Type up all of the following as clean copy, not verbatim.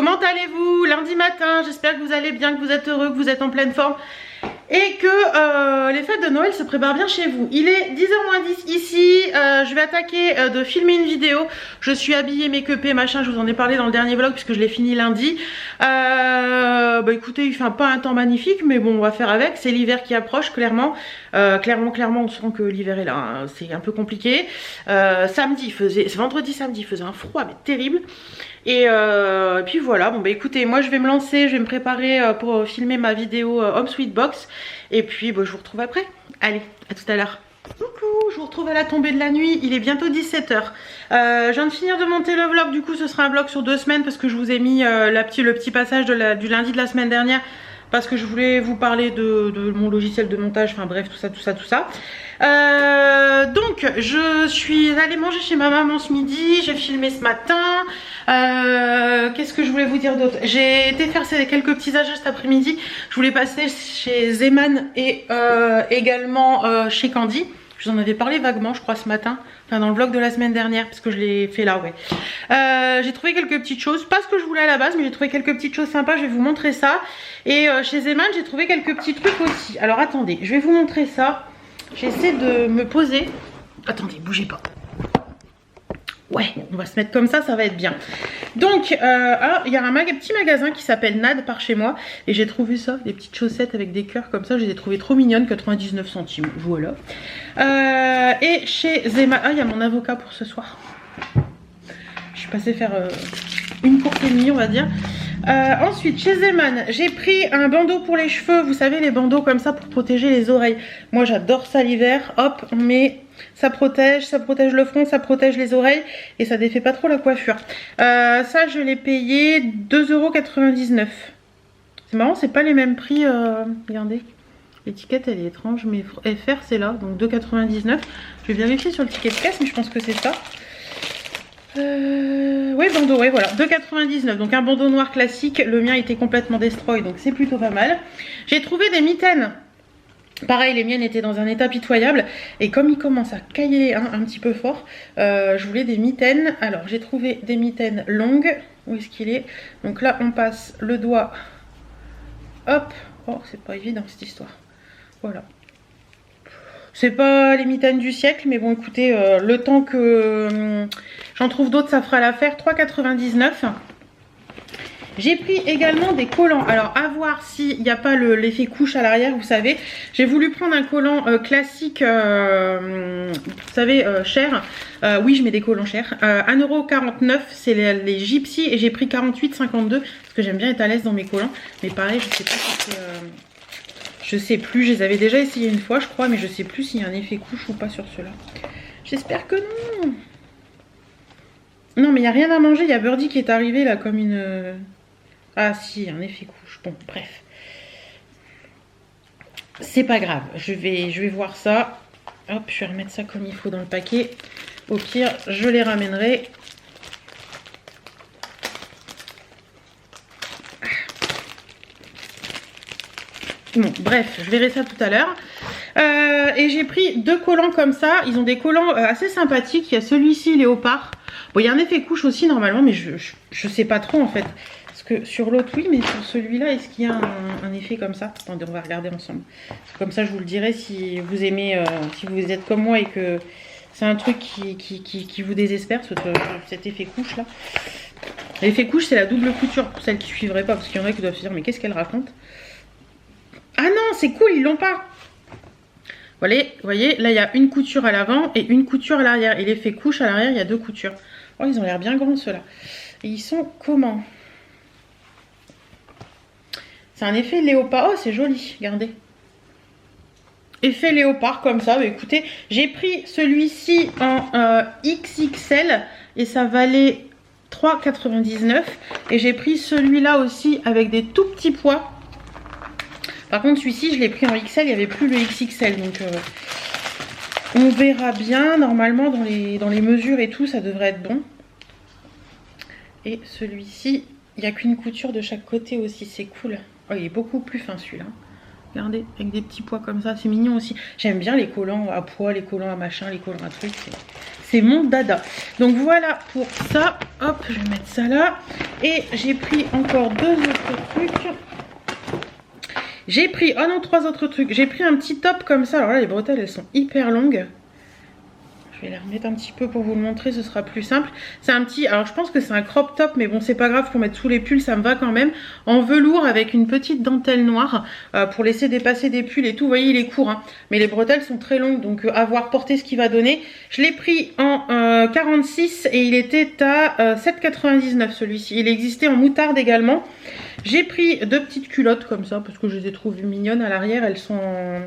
comment allez-vous lundi matin? J'espère que vous allez bien, que vous êtes heureux, que vous êtes en pleine forme et que les fêtes de Noël se préparent bien chez vous. Il est 10h moins 10 ici, je vais attaquer de filmer une vidéo. Je suis habillée, make-upée, machin, je vous en ai parlé dans le dernier vlog puisque je l'ai fini lundi. Bah écoutez, il fait pas un temps magnifique mais bon, on va faire avec, c'est l'hiver qui approche clairement. Clairement on sent que l'hiver est là, hein. C'est un peu compliqué. Vendredi samedi il faisait un froid mais terrible. Et puis voilà, bon bah écoutez, moi je vais me lancer, je vais me préparer pour filmer ma vidéo Home Sweet Box. Et puis bah, je vous retrouve après. Allez, à tout à l'heure. Coucou, je vous retrouve à la tombée de la nuit, il est bientôt 17h. Je viens de finir de monter le vlog, du coup ce sera un vlog sur 2 semaines parce que je vous ai mis le petit passage du lundi de la semaine dernière. Parce que je voulais vous parler de mon logiciel de montage, enfin bref, tout ça. Donc, je suis allée manger chez ma maman ce midi, j'ai filmé ce matin. Qu'est-ce que je voulais vous dire d'autre? J'ai été faire quelques petits achats cet après-midi. Je voulais passer chez Zeman et également chez Candy. Je vous en avais parlé vaguement, je crois, ce matin. Enfin, dans le vlog de la semaine dernière, parce que je l'ai fait là, ouais. J'ai trouvé quelques petites choses. Pas ce que je voulais à la base, mais j'ai trouvé quelques petites choses sympas. Je vais vous montrer ça. Et chez Zeman, j'ai trouvé quelques petits trucs aussi. Alors, attendez, je vais vous montrer ça. J'essaie de me poser. Attendez, bougez pas. Ouais, on va se mettre comme ça va être bien. Donc, alors, il y a un petit magasin qui s'appelle Nad par chez moi. Et j'ai trouvé ça, des petites chaussettes avec des cœurs comme ça. Je les ai trouvées trop mignonnes, 99 centimes. Voilà. Et chez Zeman, il y a mon avocat pour ce soir. Je suis passée faire une courte nuit, on va dire. Ensuite, chez Zeman, j'ai pris un bandeau pour les cheveux. Vous savez, les bandeaux comme ça pour protéger les oreilles. Moi, j'adore ça l'hiver. Hop, on met... ça protège le front, ça protège les oreilles et ça défait pas trop la coiffure. Ça, je l'ai payé 2,99 €. C'est marrant, c'est pas les mêmes prix. Regardez, l'étiquette elle est étrange, mais FR c'est là, donc 2,99 €. Je vais vérifier sur le ticket de caisse, mais je pense que c'est ça. Oui, bandeau, ouais, voilà, 2,99 €. Donc un bandeau noir classique. Le mien était complètement destroy, donc c'est plutôt pas mal. J'ai trouvé des mitaines. Pareil, les miennes étaient dans un état pitoyable. Et comme il commence à cailler un petit peu fort, je voulais des mitaines. Alors, j'ai trouvé des mitaines longues. Où est-ce qu'il est? Donc là, on passe le doigt. Hop. Oh, c'est pas évident cette histoire. Voilà. C'est pas les mitaines du siècle, mais bon, écoutez, le temps que j'en trouve d'autres, ça fera l'affaire. 3,99 €. J'ai pris également des collants. Alors à voir s'il n'y a pas l'effet couche à l'arrière, vous savez. J'ai voulu prendre un collant classique, vous savez, cher. Oui, je mets des collants chers. 1,49 €, c'est les Gypsy et j'ai pris 48,52 € parce que j'aime bien être à l'aise dans mes collants. Mais pareil, je sais pas si c'est... je sais plus, je les avais déjà essayé une fois je crois, mais je sais plus s'il y a un effet couche ou pas sur ceux-là. J'espère que non. Non, mais il n'y a rien à manger, il y a Birdie qui est arrivé là comme une... Ah si, un effet couche. Bon, bref. C'est pas grave. Je vais voir ça. Hop, je vais remettre ça comme il faut dans le paquet. Au pire, je les ramènerai. Bon, bref, je verrai ça tout à l'heure. Et j'ai pris 2 collants comme ça. Ils ont des collants assez sympathiques. Il y a celui-ci, léopard. Bon, il y a un effet couche aussi normalement, mais je sais pas trop en fait. Sur l'autre oui, mais sur celui-là est-ce qu'il y a un effet comme ça? Attendez, on va regarder ensemble. Comme ça je vous le dirai si vous aimez, si vous êtes comme moi et que c'est un truc qui vous désespère, cet effet couche là. L'effet couche c'est la double couture pour celles qui ne suivraient pas, parce qu'il y en a qui doivent se dire mais qu'est-ce qu'elle raconte? Ah non, c'est cool, ils l'ont pas. Vous voyez, là il y a une couture à l'avant et une couture à l'arrière, et l'effet couche à l'arrière il y a 2 coutures. Oh, ils ont l'air bien grands ceux-là. Et ils sont comment? C'est un effet léopard. Oh, c'est joli, regardez. Effet léopard comme ça. Bah, écoutez, j'ai pris celui-ci en XXL et ça valait 3,99 €. Et j'ai pris celui-là aussi avec des tout petits pois. Par contre, celui-ci, je l'ai pris en XL, il n'y avait plus le XXL. Donc, on verra bien. Normalement, dans les mesures et tout, ça devrait être bon. Et celui-ci, il n'y a qu'une couture de chaque côté aussi. C'est cool. Oh, il est beaucoup plus fin celui-là. Regardez, avec des petits pois comme ça, c'est mignon aussi. J'aime bien les collants à pois, les collants à machin, les collants à trucs. C'est mon dada. Donc voilà pour ça. Hop, je vais mettre ça là. Et j'ai pris encore 2 autres trucs. J'ai pris, oh non, 3 autres trucs. J'ai pris un petit top comme ça. Alors là, les bretelles, elles sont hyper longues. Je vais les remettre un petit peu pour vous le montrer, ce sera plus simple. C'est un petit, alors je pense que c'est un crop top, mais bon, c'est pas grave, pour mettre sous les pulls, ça me va quand même. En velours avec une petite dentelle noire pour laisser dépasser des pulls et tout. Vous voyez, il est court, hein. Mais les bretelles sont très longues, donc à voir porter ce qu'il va donner. Je l'ai pris en 46 et il était à 7,99 celui-ci. Il existait en moutarde également. J'ai pris 2 petites culottes comme ça parce que je les ai trouvées mignonnes à l'arrière. Elles sont en...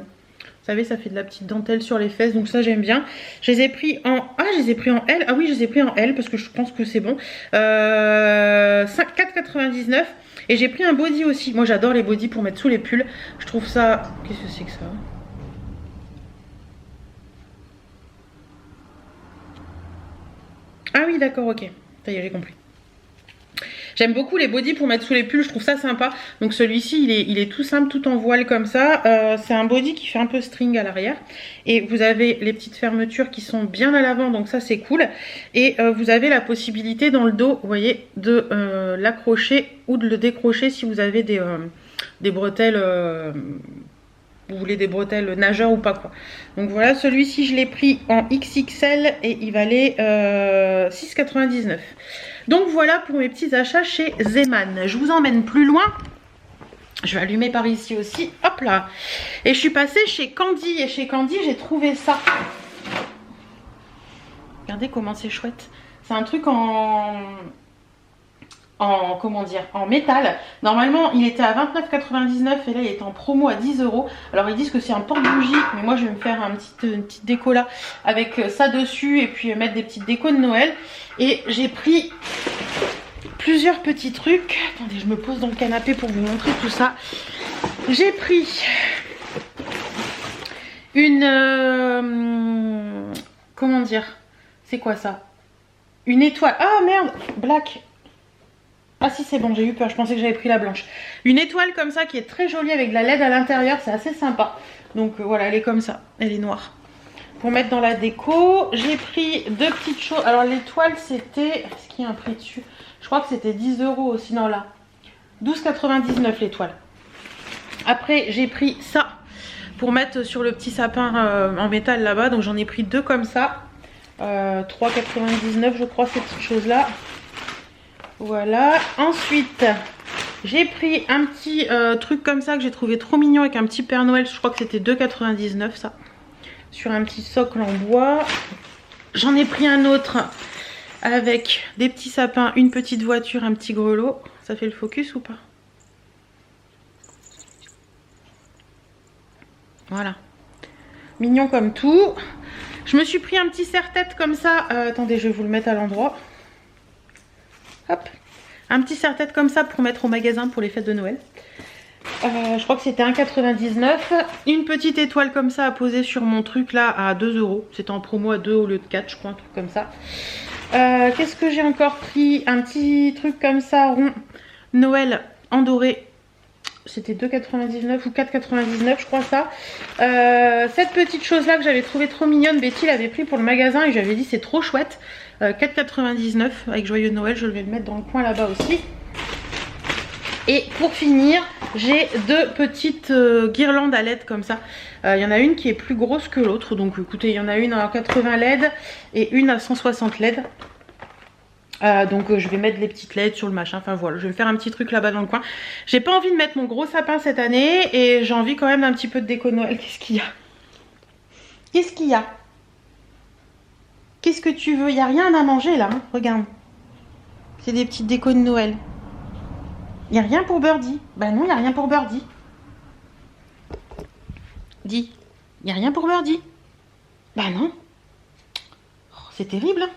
Vous savez, ça fait de la petite dentelle sur les fesses, donc ça j'aime bien. Je les ai pris en... Ah, je les ai pris en L. Ah oui, je les ai pris en L parce que je pense que c'est bon. 4,99. Et j'ai pris un body aussi. Moi j'adore les bodys pour mettre sous les pulls. Je trouve ça... Qu'est-ce que c'est que ça? Ah oui, d'accord, ok. Ça y est, j'ai compris. J'aime beaucoup les bodys pour mettre sous les pulls, je trouve ça sympa. Donc celui-ci, il est tout simple, tout en voile comme ça. C'est un body qui fait un peu string à l'arrière. Et vous avez les petites fermetures qui sont bien à l'avant, donc ça c'est cool. Et vous avez la possibilité dans le dos, vous voyez, de l'accrocher ou de le décrocher si vous avez des bretelles... vous voulez des bretelles nageurs ou pas quoi. Donc voilà, celui-ci je l'ai pris en XXL et il valait 6,99. Donc voilà pour mes petits achats chez Zeman. Je vous emmène plus loin. Je vais allumer par ici aussi. Hop là. Et je suis passée chez Candy. Et chez Candy, j'ai trouvé ça. Regardez comment c'est chouette. C'est un truc en comment dire, en métal. Normalement il était à 29,99 et là il est en promo à 10 €. Alors ils disent que c'est un porte-bougie, mais moi je vais me faire une petite déco là avec ça dessus et puis mettre des petites décos de Noël. Et j'ai pris plusieurs petits trucs. Attendez, je me pose dans le canapé pour vous montrer tout ça. J'ai pris une comment dire, c'est quoi ça, une étoile. Ah merde, black. Ah si, c'est bon, j'ai eu peur, je pensais que j'avais pris la blanche. Une étoile comme ça qui est très jolie avec de la LED à l'intérieur, c'est assez sympa. Donc voilà, elle est comme ça, elle est noire. Pour mettre dans la déco, j'ai pris 2 petites choses. Alors l'étoile c'était, est-ce qu'il y a un prix dessus? Je crois que c'était 10 € aussi, non là. 12,99 l'étoile. Après j'ai pris ça pour mettre sur le petit sapin en métal là-bas. Donc j'en ai pris 2 comme ça. 3,99 je crois cette chose là. Voilà, ensuite j'ai pris un petit truc comme ça que j'ai trouvé trop mignon avec un petit Père Noël. Je crois que c'était 2,99 ça, sur un petit socle en bois. J'en ai pris un autre avec des petits sapins, une petite voiture, un petit grelot. Ça fait le focus ou pas? Voilà, mignon comme tout. Je me suis pris un petit serre-tête comme ça. Attendez, je vais vous le mettre à l'endroit. Hop, un petit serre-tête comme ça pour mettre au magasin pour les fêtes de Noël. Je crois que c'était 1,99. Une petite étoile comme ça à poser sur mon truc là à 2 €. C'était en promo à 2 au lieu de 4, je crois, un truc comme ça. Qu'est-ce que j'ai encore pris? Un petit truc comme ça rond Noël en doré. C'était 2,99 ou 4,99 je crois ça. Cette petite chose là que j'avais trouvé trop mignonne, Betty l'avait pris pour le magasin et j'avais dit c'est trop chouette. 4,99 avec joyeux Noël, je vais le mettre dans le coin là-bas aussi. Et pour finir, j'ai 2 petites guirlandes à LED comme ça. Il y en a une qui est plus grosse que l'autre, donc écoutez, il y en a une à 80 LED et une à 160 LED. Donc je vais mettre les petites LED sur le machin, enfin voilà, je vais me faire un petit truc là-bas dans le coin. J'ai pas envie de mettre mon gros sapin cette année et j'ai envie quand même d'un petit peu de déco de Noël. Qu'est-ce qu'il y a? Qu'est-ce qu'il y a? Qu'est-ce que tu veux? Il n'y a rien à manger là, hein. Regarde. C'est des petites décos de Noël. Il n'y a rien pour Birdie. Bah non, il n'y a rien pour Birdie. Dis, il n'y a rien pour Birdie. Bah non. Oh, c'est terrible, hein.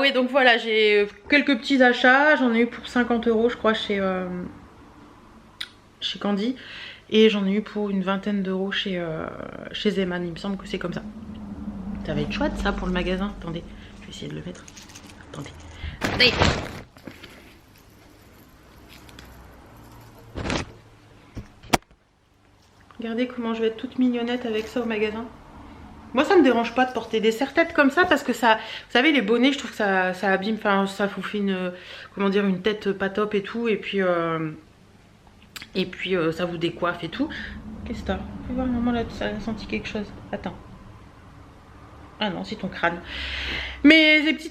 Oui, donc voilà, j'ai quelques petits achats. J'en ai eu pour 50 € je crois chez Candy. Et j'en ai eu pour une vingtaine d'euros chez Zeman. Il me semble que c'est comme ça. Ça va être chouette ça pour le magasin. Attendez, je vais essayer de le mettre. Attendez. Attendez. Regardez comment je vais être toute mignonnette avec ça au magasin. Moi ça me dérange pas de porter des serre-têtes comme ça parce que ça, vous savez les bonnets je trouve que ça abîme, enfin ça vous fait une, comment dire, une tête pas top et tout et puis ça vous décoiffe et tout. Qu'est-ce que t'as? Fais voir maman là, ça a senti quelque chose. Attends. Ah non c'est ton crâne. Mais les petits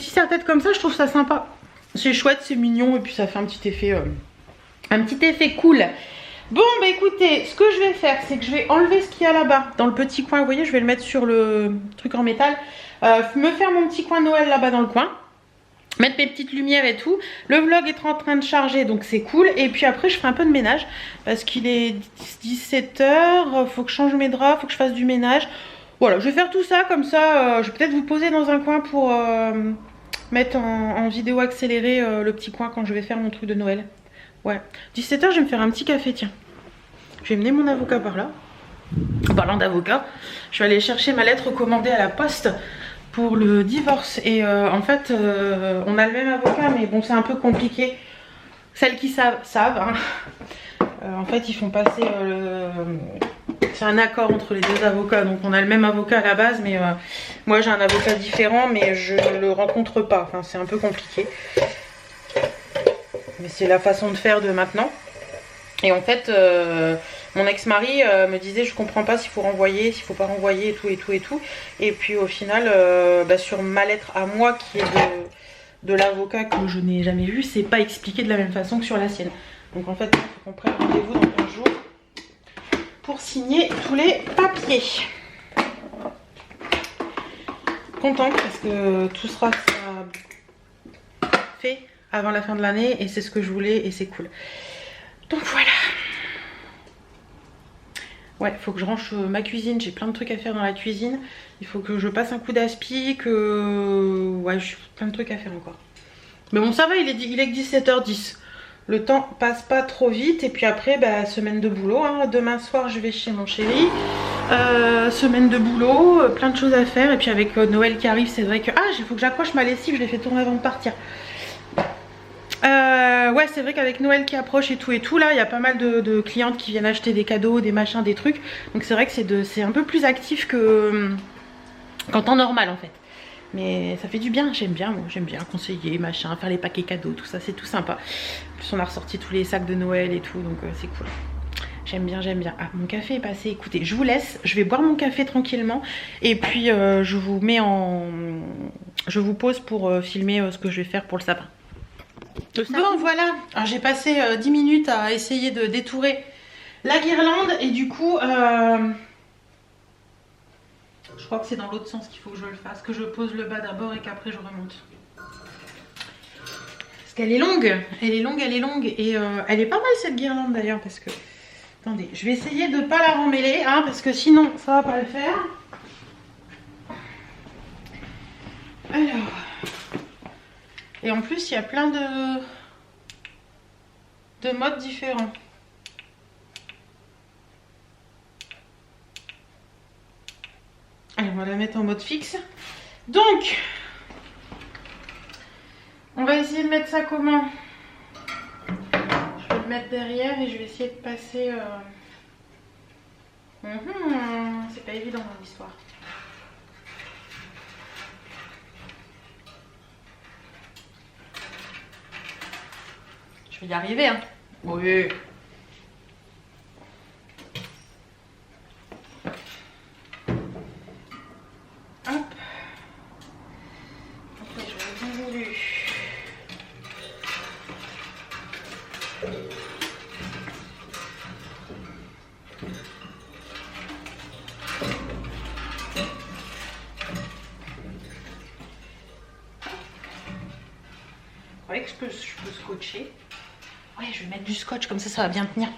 serre-têtes comme ça je trouve ça sympa. C'est chouette, c'est mignon et puis ça fait un petit effet cool. Bon bah écoutez, ce que je vais faire c'est que je vais enlever ce qu'il y a là-bas dans le petit coin, vous voyez je vais le mettre sur le truc en métal, me faire mon petit coin Noël là-bas dans le coin, mettre mes petites lumières et tout. Le vlog est en train de charger donc c'est cool et puis après je ferai un peu de ménage parce qu'il est 17 h, faut que je change mes draps, faut que je fasse du ménage. Voilà, je vais faire tout ça comme ça, je vais peut-être vous poser dans un coin pour mettre en vidéo accélérée le petit coin quand je vais faire mon truc de Noël. Ouais, 17 h je vais me faire un petit café, tiens. Je vais mener mon avocat par là. En parlant d'avocat, je vais aller chercher ma lettre commandée à la poste pour le divorce. Et en fait, on a le même avocat, mais bon, c'est un peu compliqué. Celles qui savent, hein. En fait, ils font passer... c'est un accord entre les deux avocats. Donc on a le même avocat à la base, mais moi j'ai un avocat différent, mais je ne le rencontre pas. Enfin, c'est un peu compliqué. Mais c'est la façon de faire de maintenant. Et en fait, mon ex-mari me disait je comprends pas s'il faut renvoyer, s'il faut pas renvoyer et tout et tout et tout. Et puis au final, sur ma lettre à moi qui est de l'avocat que je n'ai jamais vu, c'est pas expliqué de la même façon que sur la sienne. Donc en fait, il faut qu'on prenne rendez-vous dans 15 jours pour signer tous les papiers. Contente parce que tout sera fait avant la fin de l'année et c'est ce que je voulais et c'est cool. Donc voilà. Ouais, il faut que je range ma cuisine, j'ai plein de trucs à faire dans la cuisine. Il faut que je passe un coup d'aspi, que... Ouais, j'ai plein de trucs à faire encore. Mais bon, ça va, il est que 17 h 10. Le temps passe pas trop vite. Et puis après, bah, semaine de boulot. Hein. Demain soir, je vais chez mon chéri. Semaine de boulot, plein de choses à faire. Et puis avec Noël qui arrive, c'est vrai que... Ah, il faut que j'accroche ma lessive, je l'ai fait tourner avant de partir. Ouais, c'est vrai qu'avec Noël qui approche et tout là, il y a pas mal de clientes qui viennent acheter des cadeaux, des machins, des trucs. Donc c'est vrai que c'est un peu plus actif que qu'en temps normal en fait. Mais ça fait du bien, j'aime bien, moi j'aime bien conseiller, machin, faire les paquets cadeaux, tout ça, c'est tout sympa. En plus on a ressorti tous les sacs de Noël et tout, donc c'est cool. J'aime bien, j'aime bien. Ah, mon café est passé, écoutez, je vous laisse, je vais boire mon café tranquillement. Et puis je vous mets en... Je vous pose pour filmer ce que je vais faire pour le sapin. Bon voilà, j'ai passé 10 minutes à essayer de détourer la guirlande et du coup je crois que c'est dans l'autre sens qu'il faut que je le fasse, que je pose le bas d'abord et qu'après je remonte. Parce qu'elle est longue, elle est longue, elle est longue et elle est pas mal cette guirlande d'ailleurs parce que... Attendez, je vais essayer de ne pas la remêler hein, parce que sinon ça va pas le faire. Alors... Et en plus, il y a plein de modes différents. Allez, on va la mettre en mode fixe. Donc, on va essayer de mettre ça comment? Je vais le mettre derrière et je vais essayer de passer... C'est pas évident dans l'histoire. Je vais y arriver, hein. Oui. Hop. Après, je vais bien voulu. Vous voyez que je peux scotcher. Ouais, je vais mettre du scotch, comme ça va bien tenir.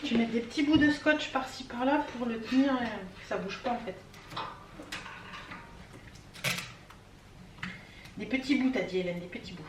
Je vais mettre des petits bouts de scotch par-ci par-là pour le tenir, que ça bouge pas en fait. Des petits bouts, t'as dit Hélène, des petits bouts.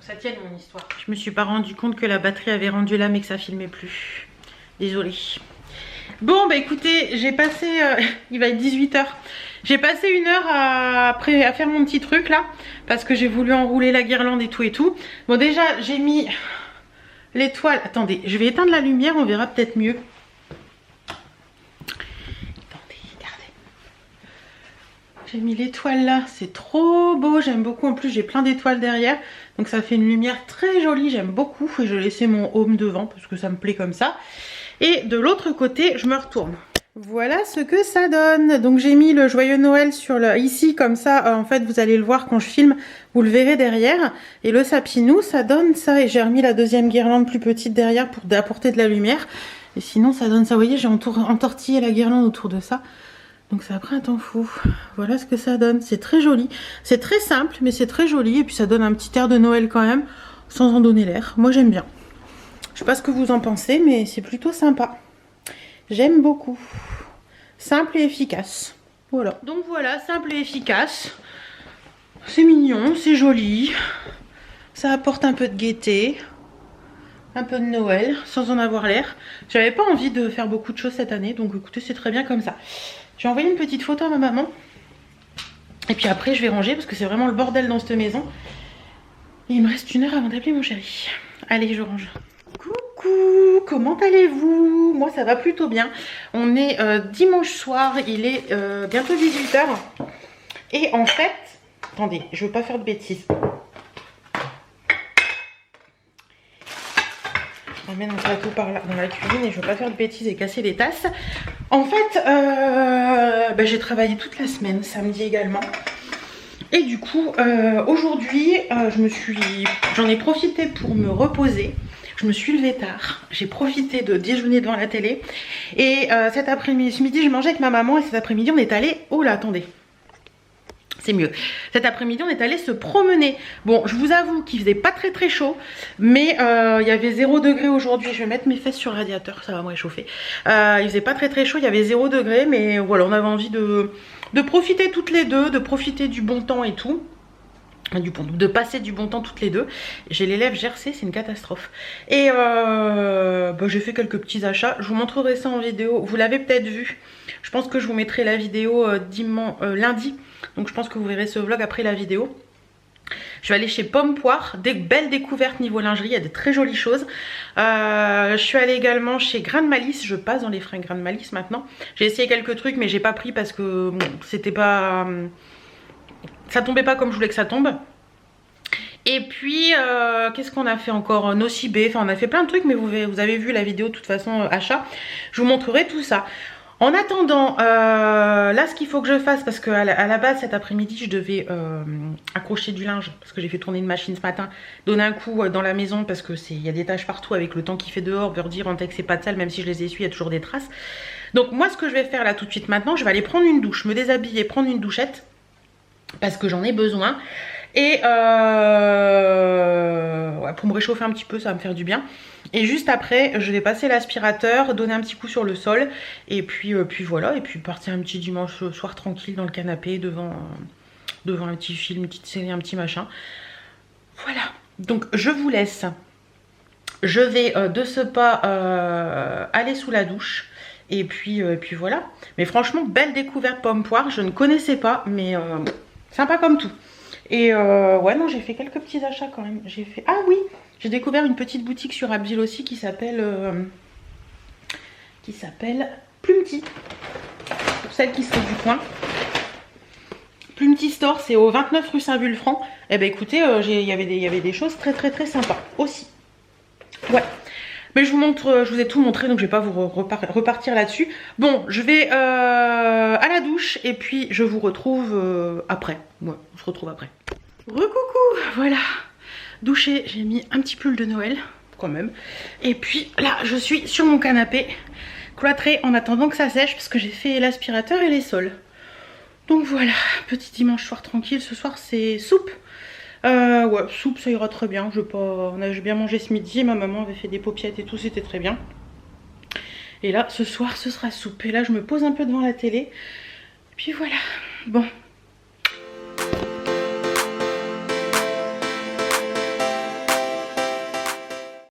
ça tienne mon histoire. Je me suis pas rendu compte que la batterie avait rendu là mais que ça filmait plus. Désolée. Bon bah écoutez, j'ai passé, il va être 18 h. J'ai passé 1 heure à faire mon petit truc là. Parce que j'ai voulu enrouler la guirlande et tout et tout. Bon déjà j'ai mis l'étoile. Attendez, je vais éteindre la lumière, on verra peut-être mieux. Attendez, regardez. J'ai mis l'étoile là, c'est trop beau, j'aime beaucoup. En plus j'ai plein d'étoiles derrière. Donc ça fait une lumière très jolie, j'aime beaucoup. Et je vais laisser mon home devant parce que ça me plaît comme ça. Et de l'autre côté, je me retourne. Voilà ce que ça donne. Donc j'ai mis le joyeux Noël sur le ici comme ça. En fait, vous allez le voir quand je filme, vous le verrez derrière. Et le sapinou, ça donne ça. Et j'ai remis la deuxième guirlande plus petite derrière pour apporter de la lumière. Et sinon, ça donne ça. Vous voyez, j'ai entortillé la guirlande autour de ça. Donc ça a pris un temps fou. Voilà ce que ça donne. C'est très joli. C'est très simple, mais c'est très joli. Et puis ça donne un petit air de Noël quand même, sans en donner l'air. Moi, j'aime bien. Je sais pas ce que vous en pensez, mais c'est plutôt sympa. J'aime beaucoup. Simple et efficace. Voilà. Donc voilà, simple et efficace. C'est mignon, c'est joli. Ça apporte un peu de gaieté. Un peu de Noël, sans en avoir l'air. J'avais pas envie de faire beaucoup de choses cette année, donc écoutez, c'est très bien comme ça. J'ai envoyé une petite photo à ma maman. Et puis après, je vais ranger, parce que c'est vraiment le bordel dans cette maison. Et il me reste 1 heure avant d'appeler mon chéri. Allez, je range. Coucou, comment allez-vous? Moi ça va plutôt bien. On est dimanche soir, il est bientôt 18 h. Et en fait, attendez, je veux pas faire de bêtises. Je remets mon plateau par là dans la cuisine et je veux pas faire de bêtises et casser les tasses. En fait, j'ai travaillé toute la semaine, samedi également. Et du coup, aujourd'hui, j'en ai profité pour me reposer. Je me suis levée tard, j'ai profité de déjeuner devant la télé. Et cet après-midi, ce midi, je mangeais avec ma maman et cet après-midi, on est allé... Oh là, attendez. C'est mieux. Cet après-midi, on est allé se promener. Bon, je vous avoue qu'il faisait pas très très chaud, mais il y avait 0 degré aujourd'hui. Je vais mettre mes fesses sur le radiateur, ça va me réchauffer. Il faisait pas très très chaud, il y avait 0 degré, mais voilà, on avait envie de profiter toutes les deux, de profiter du bon temps et tout. De passer du bon temps toutes les deux. J'ai les lèvres gercées, c'est une catastrophe. Et j'ai fait quelques petits achats. Je vous montrerai ça en vidéo. Vous l'avez peut-être vu. Je pense que je vous mettrai la vidéo lundi. Donc je pense que vous verrez ce vlog après la vidéo. Je vais aller chez Pomme Poire, des belles découvertes niveau lingerie, il y a de très jolies choses. Je suis allée également chez Grain de Malice, je passe dans les fringues Grain de Malice maintenant. J'ai essayé quelques trucs mais j'ai pas pris parce que bon, c'était pas... ça tombait pas comme je voulais que ça tombe. Et puis, qu'est-ce qu'on a fait encore? Nocibé, enfin on a fait plein de trucs, mais vous avez vu la vidéo de toute façon achat. Je vous montrerai tout ça. En attendant, là ce qu'il faut que je fasse, parce qu'à la base cet après-midi je devais accrocher du linge, parce que j'ai fait tourner une machine ce matin, donner un coup dans la maison, parce que il y a des taches partout avec le temps qu'il fait dehors, veut dire en texte c'est pas de sale, même si je les essuie, il y a toujours des traces. Donc moi ce que je vais faire là tout de suite maintenant, je vais aller prendre une douche, me déshabiller, prendre une douchette, parce que j'en ai besoin. Et ouais, pour me réchauffer un petit peu, ça va me faire du bien. Et juste après, je vais passer l'aspirateur, donner un petit coup sur le sol. Et puis voilà, et puis partir un petit dimanche soir tranquille dans le canapé, devant un petit film, une petite série, un petit machin. Voilà, donc je vous laisse. Je vais de ce pas aller sous la douche. Et puis voilà. Mais franchement, belle découverte Pomme Poire, je ne connaissais pas, mais sympa comme tout. Et ouais, non, j'ai fait quelques petits achats quand même. J'ai fait... Ah oui, j'ai découvert une petite boutique sur Abbeville aussi qui s'appelle Plumety. Pour celles qui sont du coin. Plumety Store, c'est au 29 rue Saint-Vulfranc. Eh ben écoutez, il y avait des choses très très très sympas aussi. Ouais. Mais je vous montre, je vous ai tout montré, donc je vais pas vous repartir là-dessus. Bon, je vais à la douche et puis je vous retrouve après. Ouais, on se retrouve après. Recoucou, voilà. Douché, j'ai mis un petit pull de Noël, quand même. Et puis là, je suis sur mon canapé, cloîtrée en attendant que ça sèche, parce que j'ai fait l'aspirateur et les sols. Donc voilà, petit dimanche soir tranquille. Ce soir, c'est soupe. Ouais, soupe ça ira très bien. J'ai bien mangé ce midi, ma maman avait fait des paupiettes et tout, c'était très bien. Et là, ce soir, ce sera soupe. Et là, je me pose un peu devant la télé. Et puis voilà. Bon,